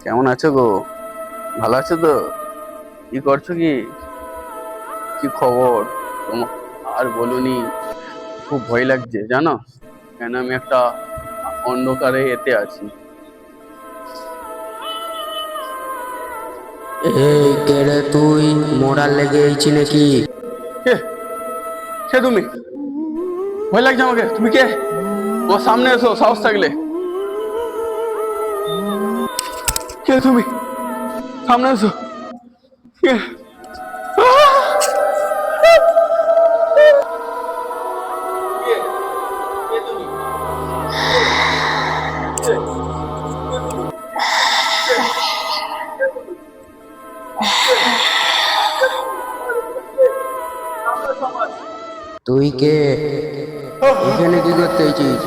কেমন আছো গো? ভালো আছো তো? কি করছো কি? কি খবর তোমার? আর বলুনি, খুব ভয় লাগছে জানো, কেন আমি একটা অন্ধকারে এতে আছি। এই কেড়ে তুই মোড়ার লেগে এইছি নাকি? কে? কে তুমি? ভয় লাগছে আমাকে। তুমি কে? আমার সামনে এসো সাহস থাকলে। কে তুমি? সামনে এসো। কে? তুই কে? এখানে কি করতে এইছিস?